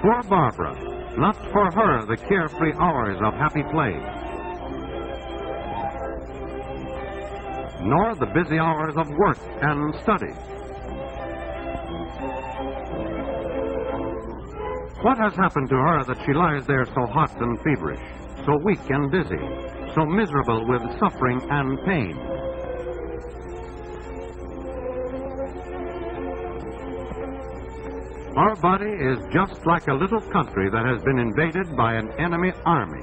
Poor Barbara, not for her the carefree hours of happy play, nor the busy hours of work and study. What has happened to her that she lies there so hot and feverish, so weak and dizzy, so miserable with suffering and pain? Our body is just like a little country that has been invaded by an enemy army.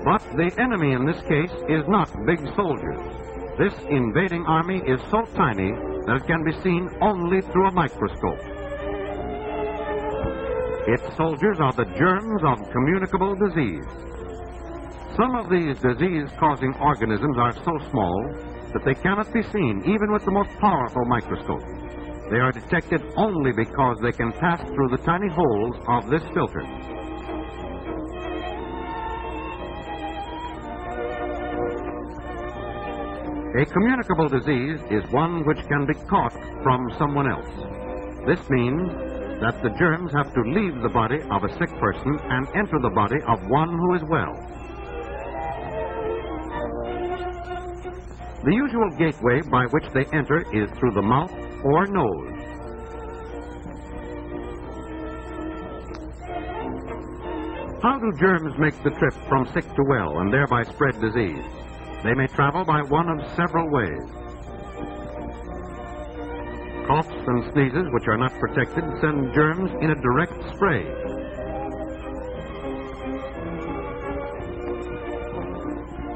But the enemy in this case is not big soldiers. This invading army is so tiny that it can be seen only through a microscope. Its soldiers are the germs of communicable disease. Some of these disease-causing organisms are so small that they cannot be seen even with the most powerful microscope. They are detected only because they can pass through the tiny holes of this filter. A communicable disease is one which can be caught from someone else. This means that the germs have to leave the body of a sick person and enter the body of one who is well. The usual gateway by which they enter is through the mouth or nose. How do germs make the trip from sick to well and thereby spread disease? They may travel by one of several ways. Coughs and sneezes, which are not protected, send germs in a direct spray.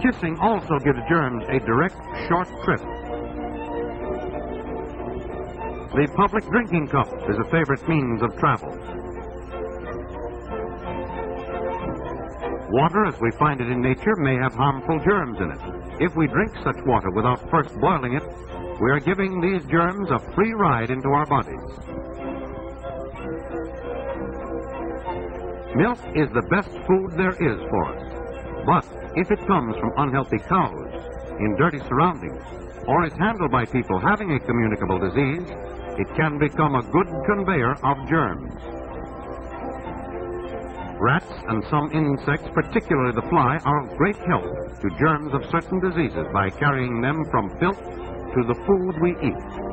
Kissing also gives germs a direct, short trip. The public drinking cup is a favorite means of travel. Water, as we find it in nature, may have harmful germs in it. If we drink such water without first boiling it, we are giving these germs a free ride into our bodies. Milk is the best food there is for us. But if it comes from unhealthy cows, in dirty surroundings, or is handled by people having a communicable disease, it can become a good conveyor of germs. Rats and some insects, particularly the fly, are of great help to germs of certain diseases by carrying them from filth to the food we eat.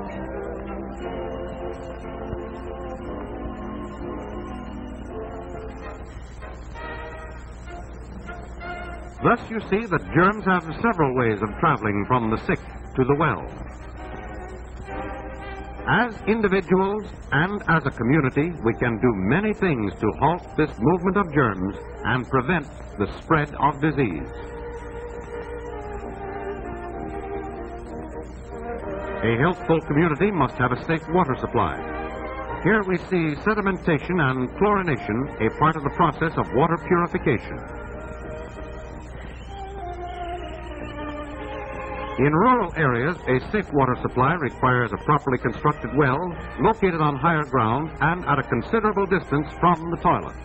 Thus you see that germs have several ways of traveling from the sick to the well. As individuals and as a community, we can do many things to halt this movement of germs and prevent the spread of disease. A healthful community must have a safe water supply. Here we see sedimentation and chlorination, a part of the process of water purification. In rural areas, a safe water supply requires a properly constructed well located on higher ground and at a considerable distance from the toilet.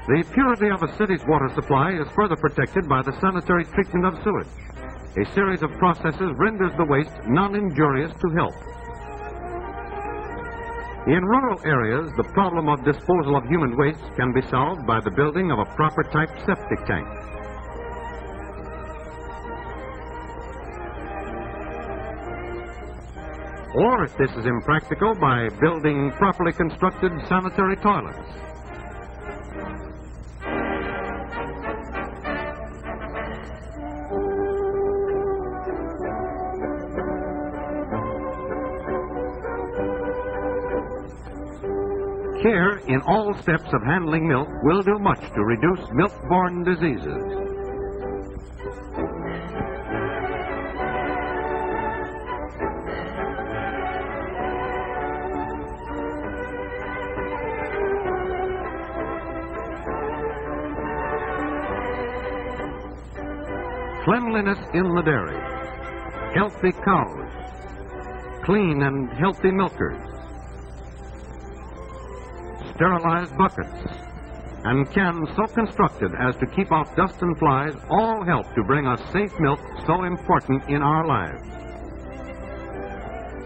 The purity of a city's water supply is further protected by the sanitary treatment of sewage. A series of processes renders the waste non-injurious to health. In rural areas, the problem of disposal of human waste can be solved by the building of a proper type septic tank. Or, if this is impractical, by building properly constructed sanitary toilets. Care in all steps of handling milk will do much to reduce milk-borne diseases. Cleanliness in the dairy, healthy cows, clean and healthy milkers, sterilized buckets, and cans so constructed as to keep out dust and flies all help to bring us safe milk so important in our lives.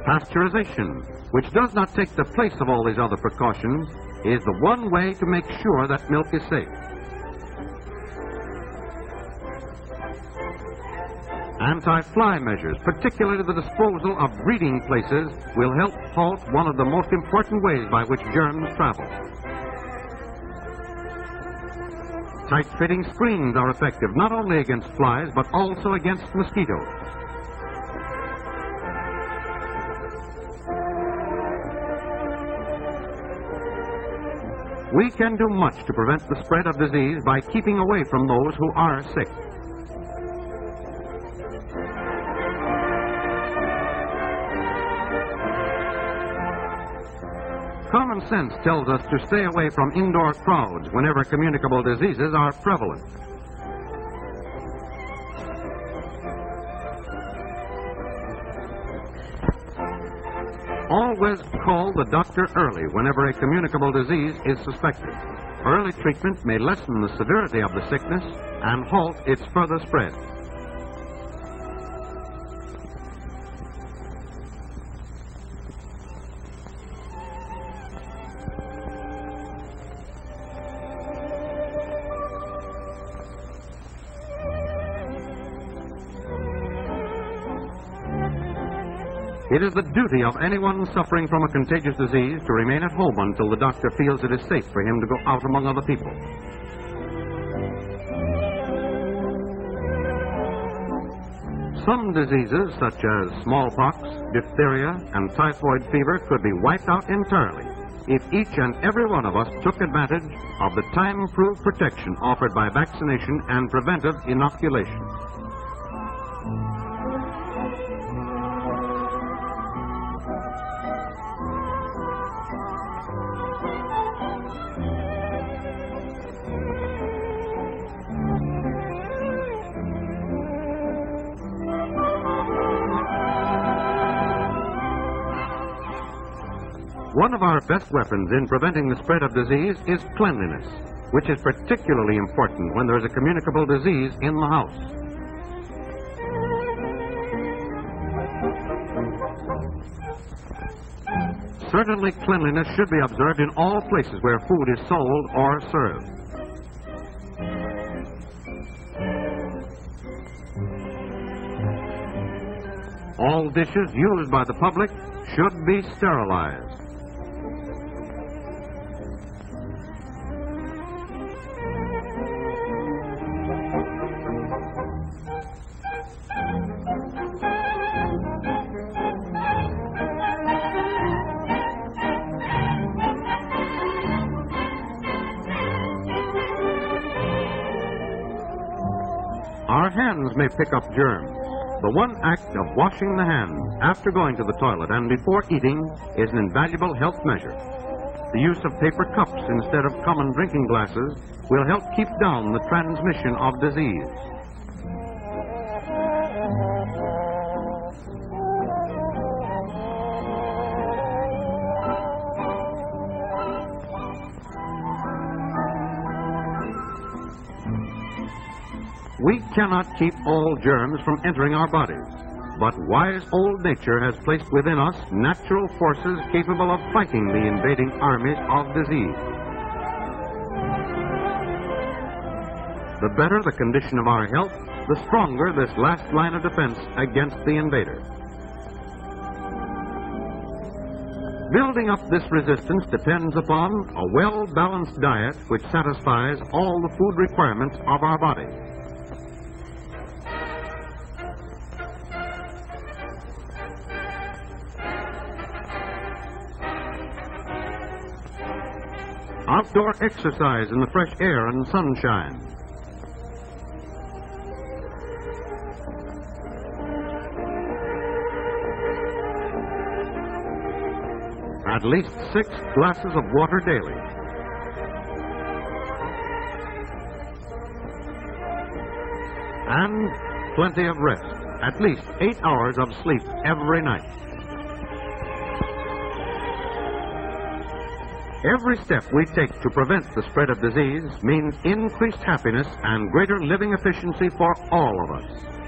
Pasteurization, which does not take the place of all these other precautions, is the one way to make sure that milk is safe. Anti-fly measures, particularly the disposal of breeding places, will help halt one of the most important ways by which germs travel. Tight-fitting screens are effective not only against flies, but also against mosquitoes. We can do much to prevent the spread of disease by keeping away from those who are sick. Common sense tells us to stay away from indoor crowds whenever communicable diseases are prevalent. Always call the doctor early whenever a communicable disease is suspected. Early treatment may lessen the severity of the sickness and halt its further spread. It is the duty of anyone suffering from a contagious disease to remain at home until the doctor feels it is safe for him to go out among other people. Some diseases, such as smallpox, diphtheria, and typhoid fever, could be wiped out entirely if each and every one of us took advantage of the time-proved protection offered by vaccination and preventive inoculation. One of our best weapons in preventing the spread of disease is cleanliness, which is particularly important when there is a communicable disease in the house. Certainly, cleanliness should be observed in all places where food is sold or served. All dishes used by the public should be sterilized. Our hands may pick up germs. The one act of washing the hands after going to the toilet and before eating is an invaluable health measure. The use of paper cups instead of common drinking glasses will help keep down the transmission of disease. We cannot keep all germs from entering our bodies, but wise old nature has placed within us natural forces capable of fighting the invading armies of disease. The better the condition of our health, the stronger this last line of defense against the invader. Building up this resistance depends upon a well-balanced diet which satisfies all the food requirements of our body. Outdoor exercise in the fresh air and sunshine. At least 6 glasses of water daily. And plenty of rest. At least 8 hours of sleep every night. Every step we take to prevent the spread of disease means increased happiness and greater living efficiency for all of us.